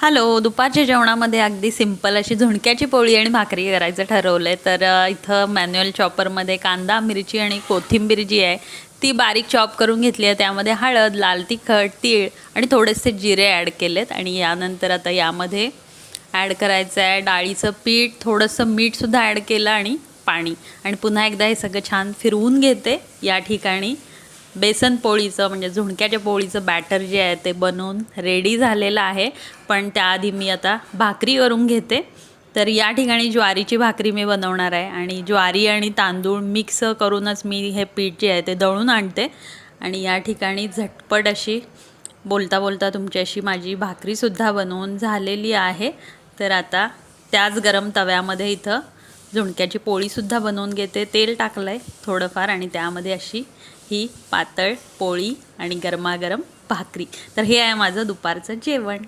Hello, दुपारच्या जेवणामध्ये अगदी सिंपल अशी झुणक्याची पोळी आणि भाकरी करायचं ठरवलं आहे. तर इथं मॅन्युअल चॉपरमध्ये कांदा, मिरची आणि कोथिंबीर जी आहे ती बारीक चॉप करून घेतली आहे. त्यामध्ये हळद, लाल तिखट, तीळ आणि थोडेसे जिरे ॲड केलेत. आणि यानंतर आता यामध्ये ॲड करायचं आहे डाळीचं पीठ, थोडंसं मीठसुद्धा ॲड केलं आणि पाणी. आणि पुन्हा एकदा हे सगळं छान फिरवून घेते. या ठिकाणी बेसन पोळीचं म्हणजे झुणक्याच्या पोळीचं बॅटर जे आहे ते बनवून रेडी झालेलं आहे. पण त्याआधी मी आता भाकरी करून घेते. तर या ठिकाणी ज्वारीची भाकरी मी बनवणार आहे आणि ज्वारी आणि तांदूळ मिक्स करूनच मी हे पीठ जे आहे ते दळून आणते. आणि या ठिकाणी झटपट अशी बोलता बोलता तुमच्याशी माझी भाकरीसुद्धा बनवून झालेली आहे. तर आता त्याच गरम तव्यामध्ये इथं झुणक्याची पोळीसुद्धा बनवून घेते. तेल टाकलं आहे थोडंफार आणि त्यामध्ये अशी ही पातळ पोळी आणि गरमागरम भाकरी. तर हे आहे माझं दुपारचं जेवण.